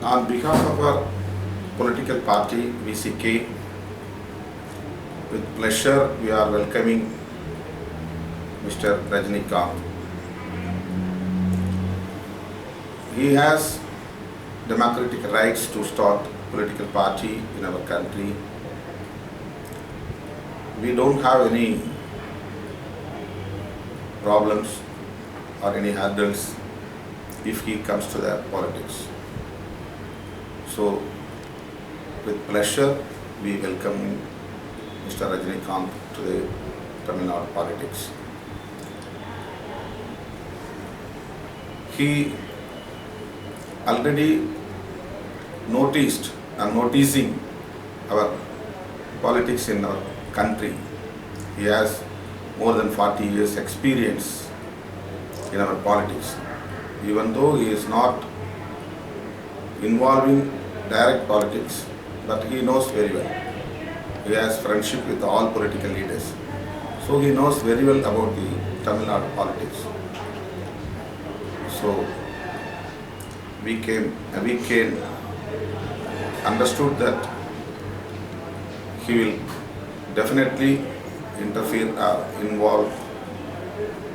On behalf of our political party, VCK, with pleasure we are welcoming Mr. Rajinikanth. He has democratic rights to start political party in our country. We don't have any problems or any hurdles if he comes to the politics. So, with pleasure, we welcome Mr. Rajinikanth to the Tamil Nadu politics. He already noticed and noticing our politics in our country. He has more than 40 years experience in our politics. Even though he is not involving direct politics, but he knows very well. He has friendship with all political leaders. So he knows very well about the Tamil Nadu politics. So we understood that he will definitely interfere or involve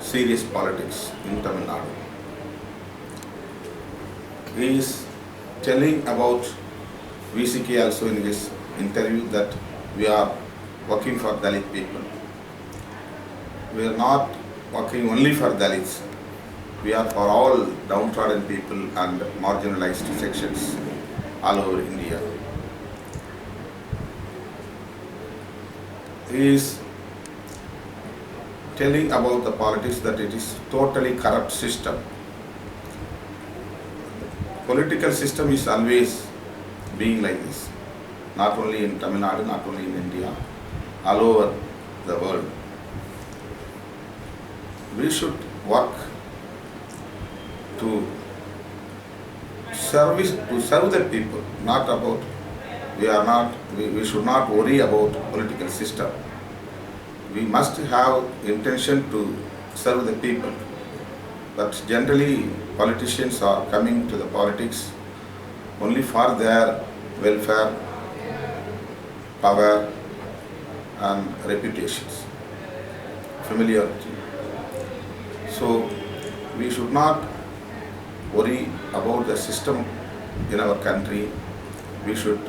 serious politics in Tamil Nadu. He is telling about VCK also in his interview that we are working for Dalit people. We are not working only for Dalits. We are for all downtrodden people and marginalized sections all over India. He is telling about the politics that it is totally corrupt system. Political system is always being like this, not only in Tamil Nadu, not only in India, all over the world. We should work to serve the people, not about, we should not worry about political system. We must have intention to serve the people. But generally, politicians are coming to the politics only for their welfare, power and reputations, familiarity. So we should not worry about the system in our country. We should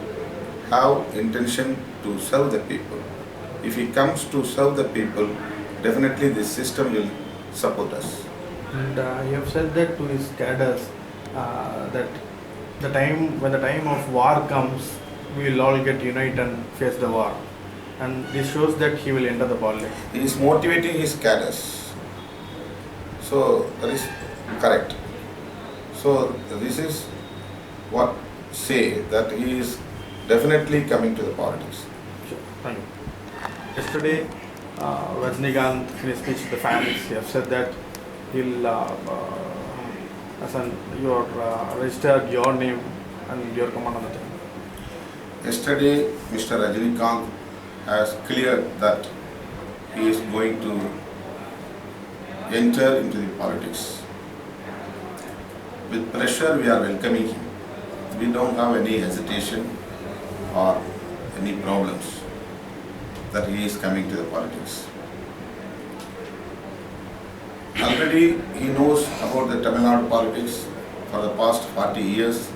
have intention to serve the people. If he comes to serve the people, definitely this system will support us. And you have said that to his cadres that when the time of war comes, we will all get united and face the war. And this shows that he will enter the politics. He is motivating his cadres. So that is correct. So this is what say that he is definitely coming to the politics. Sure. Thank you. Yesterday, Rajinikanth, in his speech to the fans, he have said that he'll registered your name and your command on the team. Yesterday, Mr. Rajinikanth has cleared that he is going to enter into the politics. With pleasure, we are welcoming him. We don't have any hesitation or any problems that he is coming to the politics. Already he knows about the Tamil Nadu politics for the past 40 years.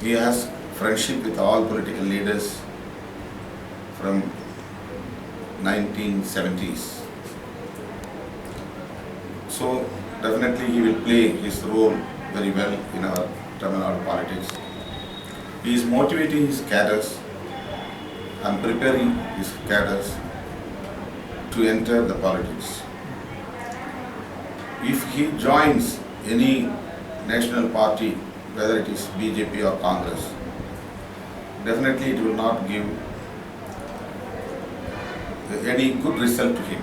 He has friendship with all political leaders from 1970s. So definitely he will play his role very well in our Tamil Nadu politics. He is motivating his cadres and preparing his cadres to enter the politics. If he joins any national party, whether it is BJP or Congress, definitely it will not give any good result to him.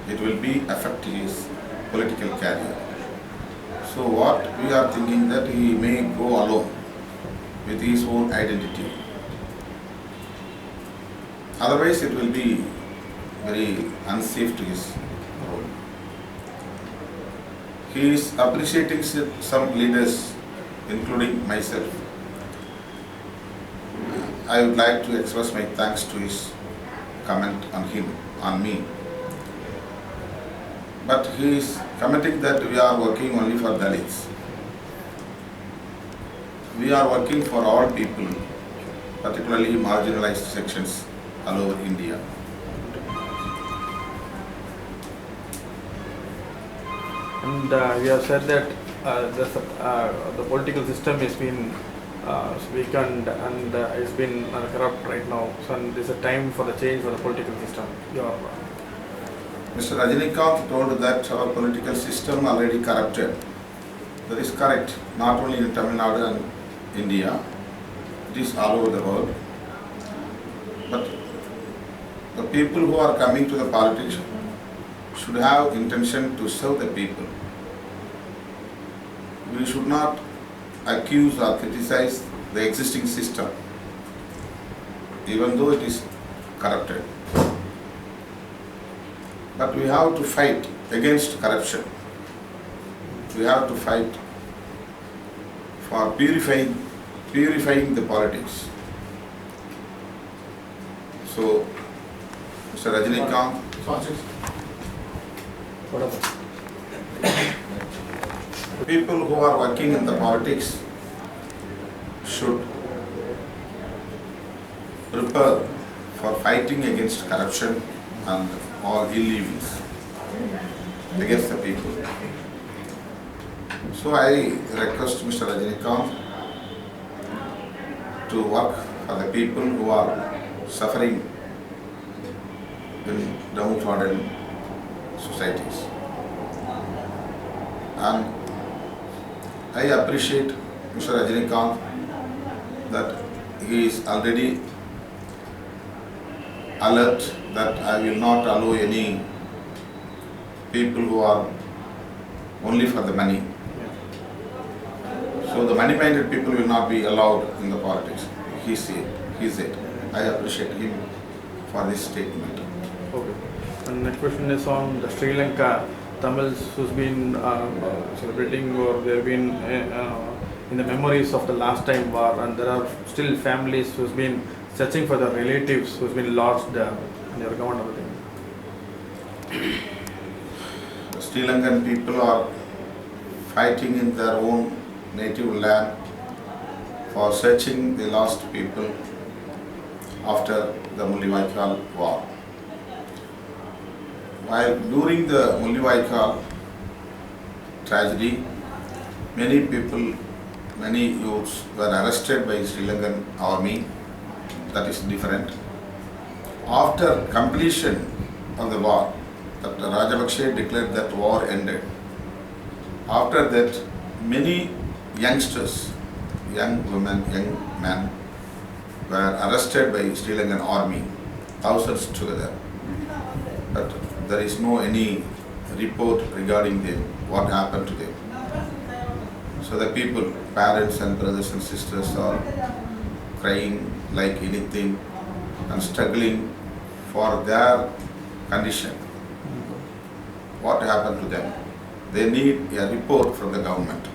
It will be affect his political career. So what we are thinking that he may go alone with his own identity. Otherwise it will be very unsafe to his role. He is appreciating some leaders including myself. I would like to express my thanks to his comment on me. But he is commenting that we are working only for Dalits. We are working for all people, particularly marginalized sections all over India. And you have said that the political system has been weakened and it's been corrupt right now. So and there's a time for the change for the political system. Mr. Rajinikanth told that our political system already corrupted. That is correct, not only in Tamil Nadu and India, it is all over the world. But the people who are coming to the politics should have intention to serve the people. We should not accuse or criticize the existing system, even though it is corrupted. But we have to fight against corruption. We have to fight for purifying the politics. So, Mr. Rajinikanth, people who are working in the politics should prepare for fighting against corruption and all ill livings against the people. So I request Mr. Rajinikanth to work for the people who are suffering in downtrodden societies. And I appreciate Mr. Rajinikanth that he is already alert that I will not allow any people who are only for the money. So the money-minded people will not be allowed in the politics. He said. I appreciate him for this statement. Okay. And next question is on the Sri Lanka Tamils who's been celebrating, or they've been in the memories of the last time war, and there are still families who's been searching for their relatives who's been lost there, and they are gone everything. The Sri Lankan people are fighting in their own native land for searching the lost people after the Mullawaikal war. While during the Mullawaikal tragedy, many people, many youths were arrested by Sri Lankan army. That is different. After completion of the war, that Rajapaksa declared that war ended. After that, many youngsters, young women, young men were arrested by Sri Lankan army, thousands together. But there is no any report regarding them, what happened to them. So the people, parents and brothers and sisters are crying like anything and struggling for their condition. What happened to them? They need a report from the government.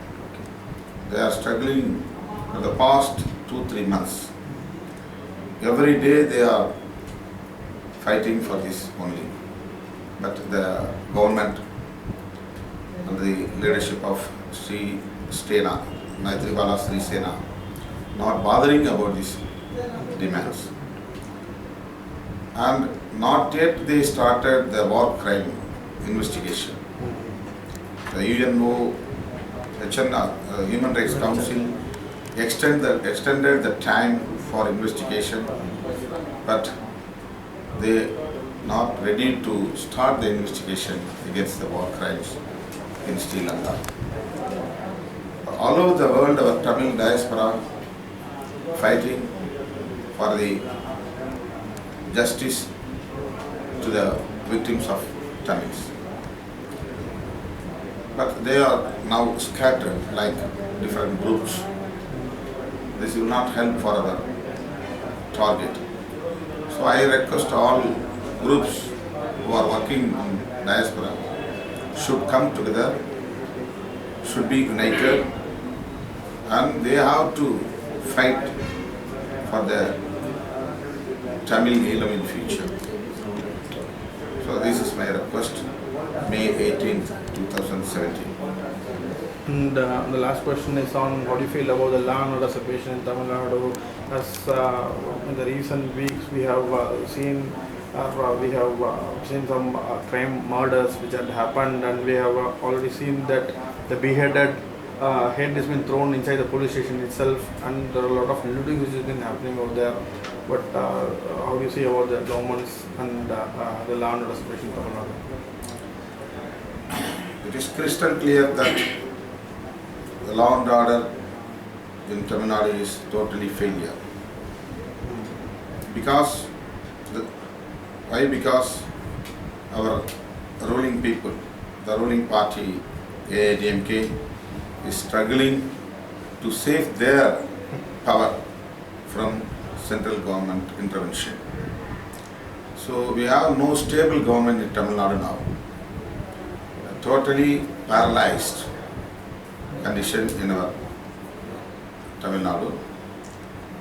They are struggling for the past 2-3 months. Every day they are fighting for this only. But the government and the leadership of Sri Sena, Maitripala Sri Sena, not bothering about these demands. And not yet they started the war crime investigation. The UNO, Human Rights Council extended the time for investigation, but they not ready to start the investigation against the war crimes in Sri Lanka. All over the world, our Tamil diaspora fighting for the justice to the victims of Tamils. But they are now scattered like different groups. This will not help for our target. So I request all groups who are working in diaspora should come together, should be united, and they have to fight for the Tamil Eelam in future. So this is my request, May 18th, 2017. And the last question is on what do you feel about the law and order situation in Tamil Nadu? As in the recent weeks we have seen some crime murders which had happened, and we have already seen that the beheaded head has been thrown inside the police station itself, and there are a lot of looting which has been happening over there. But how do you see about the governments and the law and order situation in Tamil Nadu? It is crystal clear that the law and order in Tamil Nadu is totally failure. Because Because our ruling people, the ruling party AIDMK, is struggling to save their power from central government intervention. So we have no stable government in Tamil Nadu now. A totally paralyzed condition in our Tamil Nadu.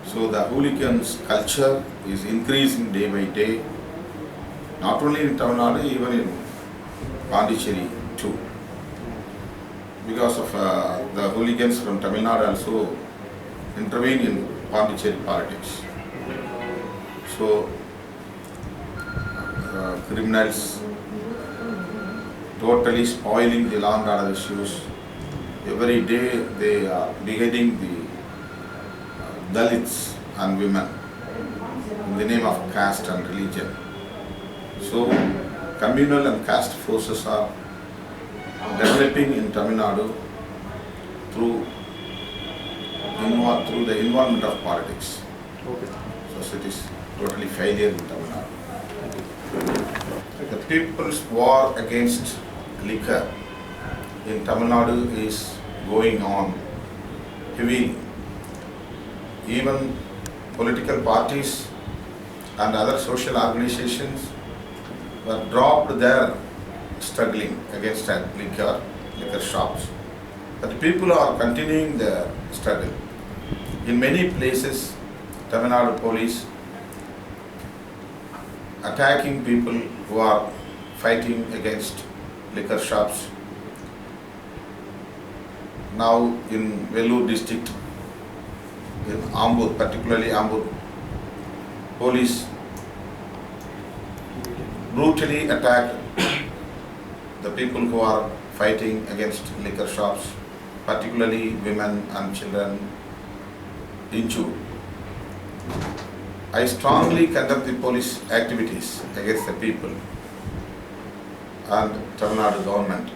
So the hooligans culture is increasing day by day, not only in Tamil Nadu, even in Pondicherry too. Because of the hooligans from Tamil Nadu also intervene in Pondicherry politics. So criminals totally spoiling the law and order issues. Every day they are beheading the Dalits and women in the name of caste and religion. So communal and caste forces are developing in Tamil Nadu through the involvement of politics. Okay. So it is totally failure in Tamil Nadu. The people's war against liquor in Tamil Nadu is going on heavily. Even political parties and other social organizations were dropped their struggling against liquor shops. But people are continuing their struggle. In many places, Tamil Nadu police attacking people who are fighting against liquor shops. Now in Vellore district, in Ambur, particularly Ambur, police brutally attacked the people who are fighting against liquor shops, particularly women and children injured. I strongly condemn the police activities against the people and Tamil Nadu government.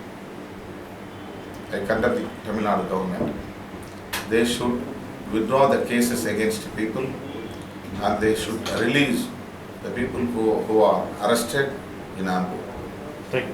I condemn the Tamil Nadu government. They should withdraw the cases against people and they should release the people who are arrested in Ambur. Thank you.